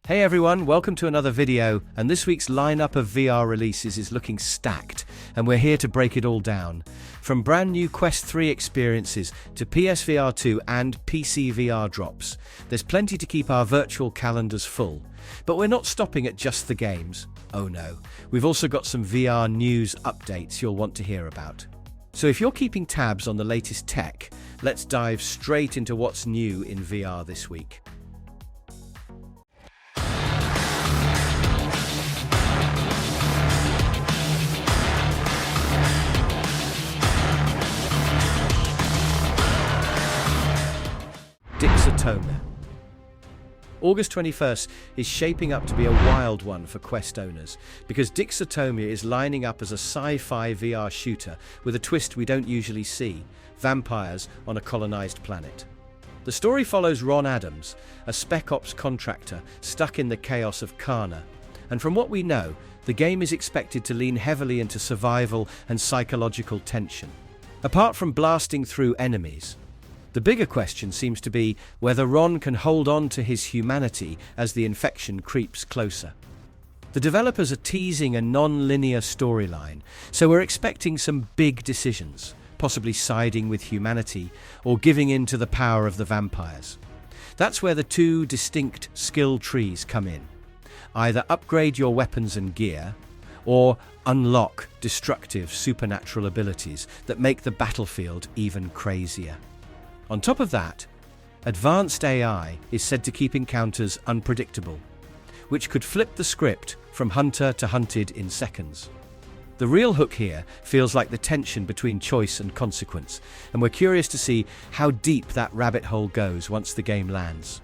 Hey everyone, welcome to another video, and this week's lineup of VR releases is looking stacked, and we're here to break it all down. From brand new Quest 3 experiences to PSVR 2 and PCVR drops, there's plenty to keep our virtual calendars full. But we're not stopping at just the games. Oh no, we've also got some VR news updates you'll want to hear about. So if you're keeping tabs on the latest tech, let's dive straight into what's new in VR this week. Dixotomia. August 21st is shaping up to be a wild one for Quest owners, because Dixotomia is lining up as a sci-fi VR shooter with a twist we don't usually see: vampires on a colonized planet. The story follows Ron Adams, a spec ops contractor stuck in the chaos of Kana, and from what we know, the game is expected to lean heavily into survival and psychological tension. Apart from blasting through enemies, the bigger question seems to be whether Ron can hold on to his humanity as the infection creeps closer. The developers are teasing a non-linear storyline, so we're expecting some big decisions, possibly siding with humanity or giving in to the power of the vampires. That's where the two distinct skill trees come in. Either upgrade your weapons and gear, or unlock destructive supernatural abilities that make the battlefield even crazier. On top of that, advanced AI is said to keep encounters unpredictable, which could flip the script from hunter to hunted in seconds. The real hook here feels like the tension between choice and consequence, and we're curious to see how deep that rabbit hole goes once the game lands.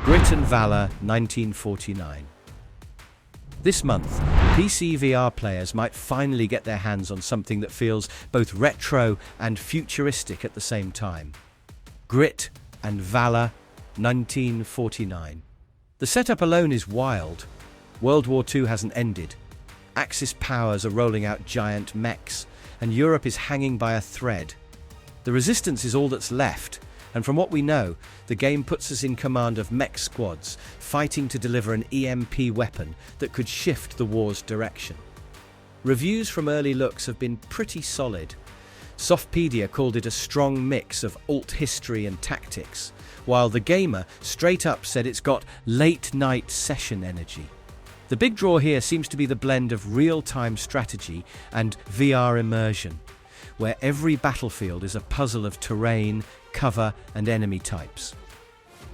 Grit and Valor 1949. This month, PCVR players might finally get their hands on something that feels both retro and futuristic at the same time. Grit and Valor 1949. The setup alone is wild. World War II hasn't ended. Axis powers are rolling out giant mechs, and Europe is hanging by a thread. The resistance is all that's left, and from what we know, the game puts us in command of mech squads, fighting to deliver an EMP weapon that could shift the war's direction. Reviews from early looks have been pretty solid. Softpedia called it a strong mix of alt history and tactics, while The Gamer straight up said it's got late-night session energy. The big draw here seems to be the blend of real-time strategy and VR immersion, where every battlefield is a puzzle of terrain, cover, and enemy types.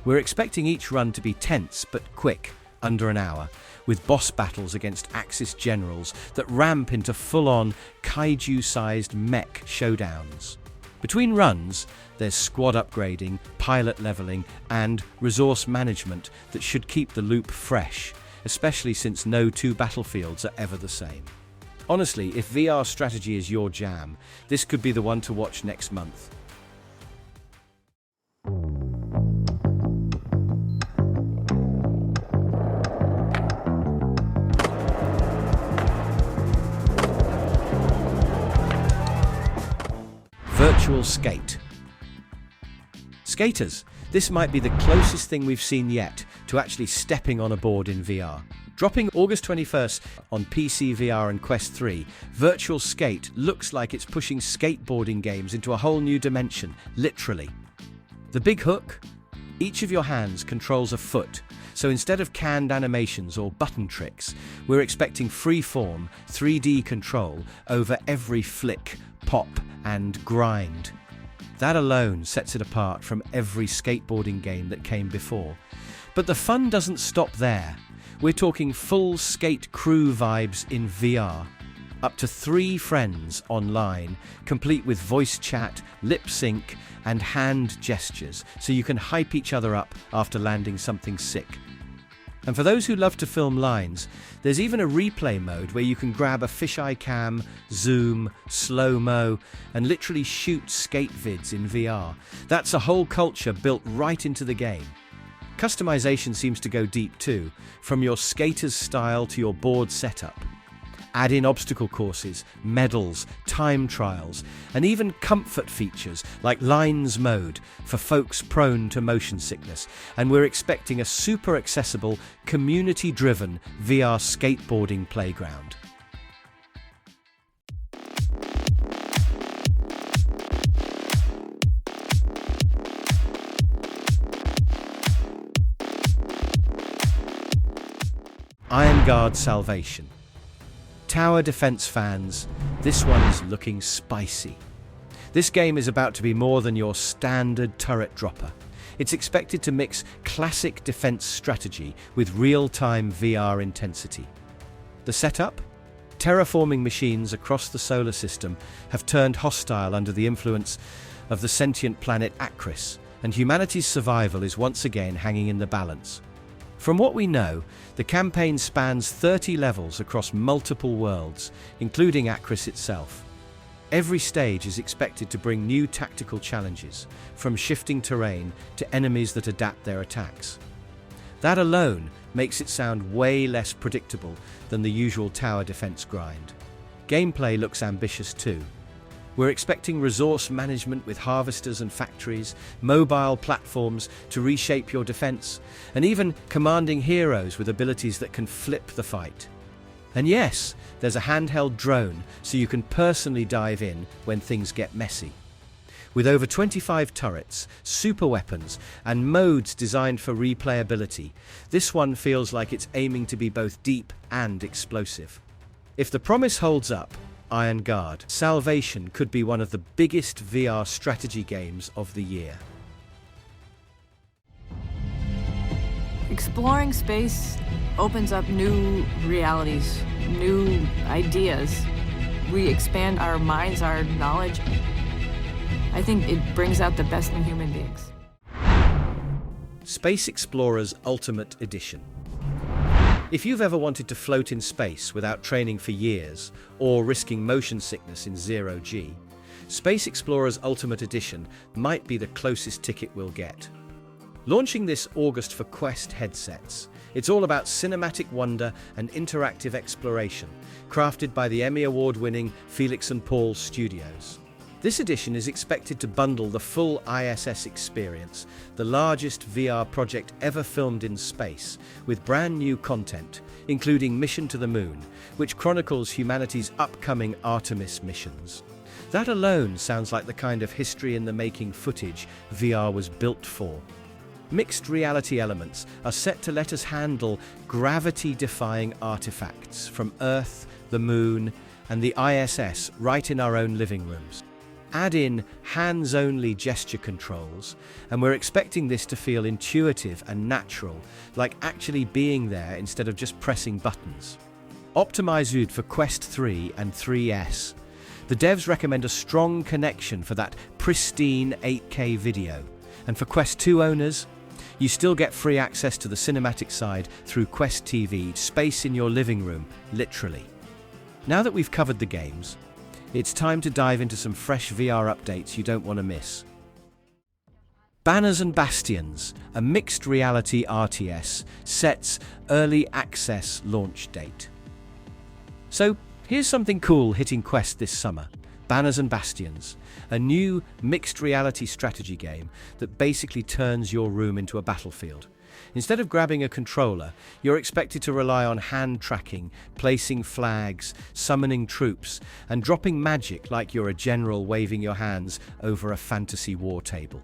We're expecting each run to be tense but quick, under an hour, with boss battles against Axis generals that ramp into full-on, kaiju-sized mech showdowns. Between runs, there's squad upgrading, pilot leveling, and resource management that should keep the loop fresh, especially since no two battlefields are ever the same. Honestly, if VR strategy is your jam, this could be the one to watch next month. Virtual skate. Skaters, this might be the closest thing we've seen yet to actually stepping on a board in VR. Dropping August 21st on PCVR and Quest 3, Virtual Skate looks like it's pushing skateboarding games into a whole new dimension, literally. The big hook? Each of your hands controls a foot, so instead of canned animations or button tricks, we're expecting free-form, 3D control over every flick, pop, and grind. That alone sets it apart from every skateboarding game that came before. But the fun doesn't stop there. We're talking full skate crew vibes in VR. Up to 3 friends online, complete with voice chat, lip sync, and hand gestures, so you can hype each other up after landing something sick. And for those who love to film lines, there's even a replay mode where you can grab a fisheye cam, zoom, slow-mo, and literally shoot skate vids in VR. That's a whole culture built right into the game. Customization seems to go deep too, from your skater's style to your board setup. Add in obstacle courses, medals, time trials, and even comfort features like lines mode for folks prone to motion sickness. And we're expecting a super accessible, community-driven VR skateboarding playground. Iron Guard Salvation. Tower defense fans, this one's looking spicy. This game is about to be more than your standard turret dropper. It's expected to mix classic defense strategy with real-time VR intensity. The setup? Terraforming machines across the solar system have turned hostile under the influence of the sentient planet Akris, and humanity's survival is once again hanging in the balance. From what we know, the campaign spans 30 levels across multiple worlds, including Akris itself. Every stage is expected to bring new tactical challenges, from shifting terrain to enemies that adapt their attacks. That alone makes it sound way less predictable than the usual tower defense grind. Gameplay looks ambitious too. We're expecting resource management with harvesters and factories, mobile platforms to reshape your defense, and even commanding heroes with abilities that can flip the fight. And yes, there's a handheld drone so you can personally dive in when things get messy. With over 25 turrets, super weapons, and modes designed for replayability, this one feels like it's aiming to be both deep and explosive. If the promise holds up, Iron Guard Salvation could be one of the biggest VR strategy games of the year. Exploring space opens up new realities, new ideas. We expand our minds, our knowledge. I think it brings out the best in human beings. Space Explorers Ultimate Edition. If you've ever wanted to float in space without training for years or risking motion sickness in zero-G, Space Explorers Ultimate Edition might be the closest ticket we'll get. Launching this August for Quest headsets, it's all about cinematic wonder and interactive exploration, crafted by the Emmy Award-winning Felix and Paul Studios. This edition is expected to bundle the full ISS experience, the largest VR project ever filmed in space, with brand new content, including Mission to the Moon, which chronicles humanity's upcoming Artemis missions. That alone sounds like the kind of history-in-the-making footage VR was built for. Mixed reality elements are set to let us handle gravity-defying artifacts from Earth, the Moon, and the ISS right in our own living rooms. Add in hands-only gesture controls, and we're expecting this to feel intuitive and natural, like actually being there instead of just pressing buttons. Optimized for Quest 3 and 3S, the devs recommend a strong connection for that pristine 8K video. And for Quest 2 owners, you still get free access to the cinematic side through Quest TV, space in your living room, literally. Now that we've covered the games, it's time to dive into some fresh VR updates you don't want to miss. Banners and Bastions, a mixed reality RTS, sets early access launch date. So here's something cool hitting Quest this summer. Banners and Bastions, a new mixed reality strategy game that basically turns your room into a battlefield. Instead of grabbing a controller, you're expected to rely on hand tracking, placing flags, summoning troops, and dropping magic like you're a general waving your hands over a fantasy war table.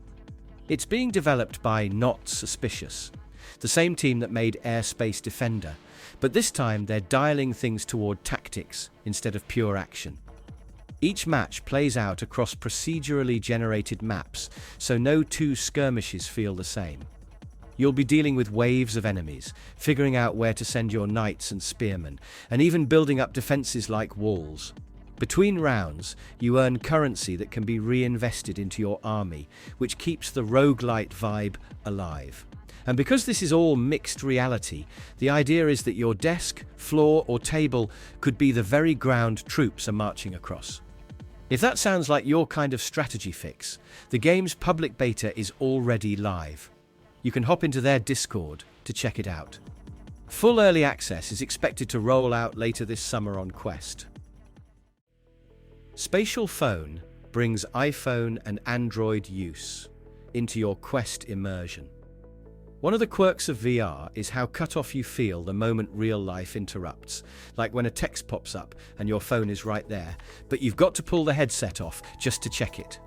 It's being developed by Not Suspicious, the same team that made Airspace Defender, but this time they're dialing things toward tactics instead of pure action. Each match plays out across procedurally generated maps, so no two skirmishes feel the same. You'll be dealing with waves of enemies, figuring out where to send your knights and spearmen, and even building up defenses like walls. Between rounds, you earn currency that can be reinvested into your army, which keeps the roguelite vibe alive. And because this is all mixed reality, the idea is that your desk, floor, or table could be the very ground troops are marching across. If that sounds like your kind of strategy fix, the game's public beta is already live. You can hop into their Discord to check it out. Full early access is expected to roll out later this summer on Quest. Spatial phone brings iPhone and Android use into your Quest Immersion. One of the quirks of VR is how cut off you feel the moment real life interrupts, like when a text pops up and your phone is right there, but you've got to pull the headset off just to check it.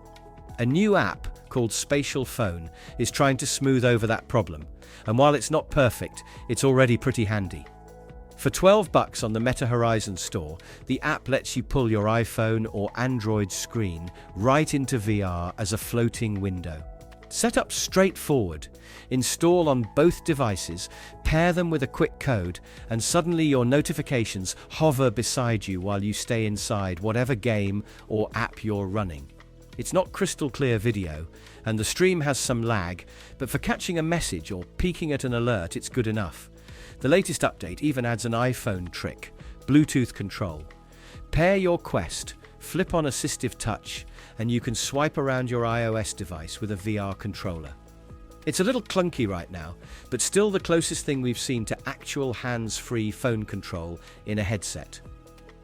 A new app called Spatial Phone is trying to smooth over that problem, and while it's not perfect, it's already pretty handy. For $12 on the Meta Horizon store, the app lets you pull your iPhone or Android screen right into VR as a floating window. Setup straightforward. Install on both devices, pair them with a quick code, and suddenly your notifications hover beside you while you stay inside whatever game or app you're running. It's not crystal clear video, and the stream has some lag, but for catching a message or peeking at an alert, it's good enough. The latest update even adds an iPhone trick, Bluetooth control. Pair your Quest, flip on assistive touch, and you can swipe around your iOS device with a VR controller. It's a little clunky right now, but still the closest thing we've seen to actual hands-free phone control in a headset.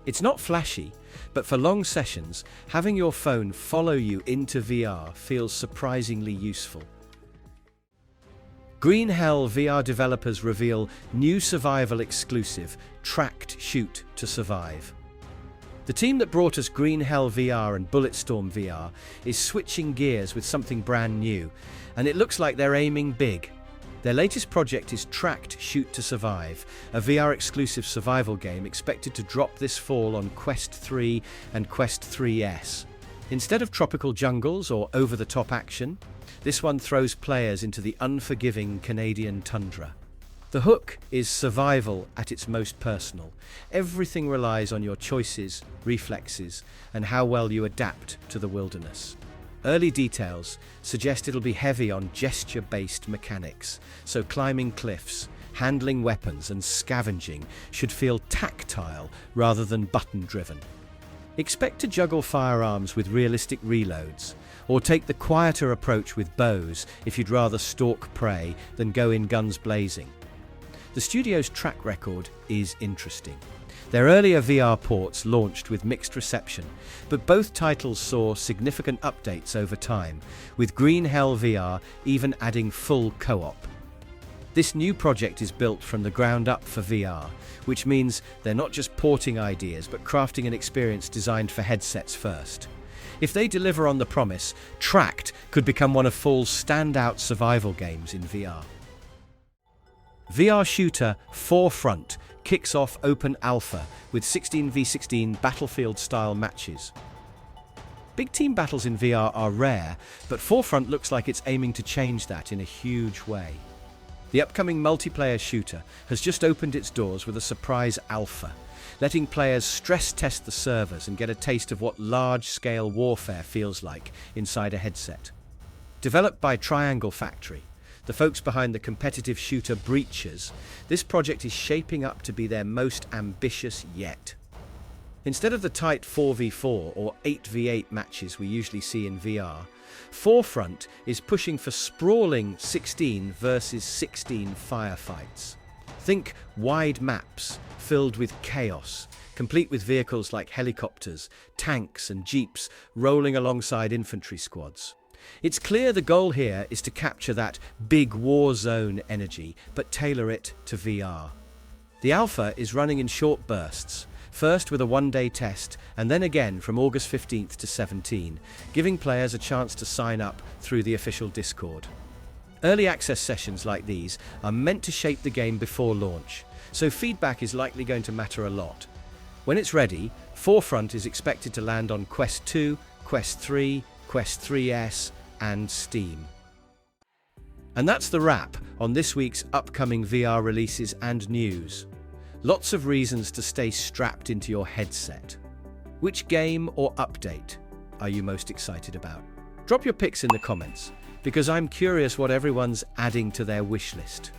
It's not flashy, but for long sessions, having your phone follow you into VR feels surprisingly useful. Green Hell VR developers reveal new survival exclusive, Tracked Shoot to Survive. The team that brought us Green Hell VR and Bulletstorm VR is switching gears with something brand new, and it looks like they're aiming big. Their latest project is Tracked Shoot to Survive, a VR-exclusive survival game expected to drop this fall on Quest 3 and Quest 3S. Instead of tropical jungles or over-the-top action, this one throws players into the unforgiving Canadian tundra. The hook is survival at its most personal. Everything relies on your choices, reflexes, and how well you adapt to the wilderness. Early details suggest it'll be heavy on gesture-based mechanics, so climbing cliffs, handling weapons, and scavenging should feel tactile rather than button-driven. Expect to juggle firearms with realistic reloads, or take the quieter approach with bows if you'd rather stalk prey than go in guns blazing. The studio's track record is interesting. Their earlier VR ports launched with mixed reception, but both titles saw significant updates over time, with Green Hell VR even adding full co-op. This new project is built from the ground up for VR, which means they're not just porting ideas, but crafting an experience designed for headsets first. If they deliver on the promise, Tracked could become one of fall's standout survival games in VR. VR shooter Forefront kicks off open alpha with 16v16 Battlefield-style matches. Big team battles in VR are rare, but Forefront looks like it's aiming to change that in a huge way. The upcoming multiplayer shooter has just opened its doors with a surprise alpha, letting players stress-test the servers and get a taste of what large-scale warfare feels like inside a headset. Developed by Triangle Factory, the folks behind the competitive shooter Breachers, this project is shaping up to be their most ambitious yet. Instead of the tight 4v4 or 8v8 matches we usually see in VR, Forefront is pushing for sprawling 16 versus 16 firefights. Think wide maps filled with chaos, complete with vehicles like helicopters, tanks and jeeps rolling alongside infantry squads. It's clear the goal here is to capture that big war zone energy, but tailor it to VR. The alpha is running in short bursts, first with a one-day test, and then again from August 15th to 17, giving players a chance to sign up through the official Discord. Early access sessions like these are meant to shape the game before launch, so feedback is likely going to matter a lot. When it's ready, Forefront is expected to land on Quest 2, Quest 3, Quest 3S, and Steam. And that's the wrap on this week's upcoming VR releases and news. Lots of reasons to stay strapped into your headset. Which game or update are you most excited about? Drop your picks in the comments, because I'm curious what everyone's adding to their wish list.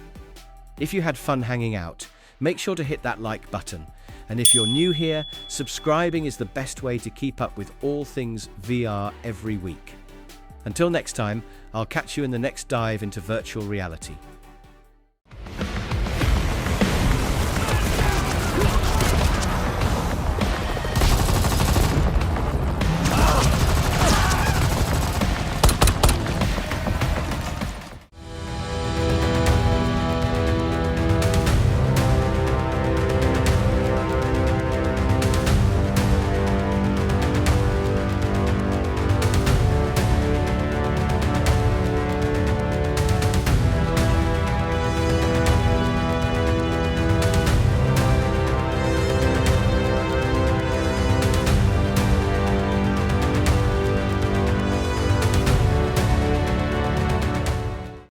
If you had fun hanging out, make sure to hit that like button. And if you're new here, subscribing is the best way to keep up with all things VR every week. Until next time, I'll catch you in the next dive into virtual reality.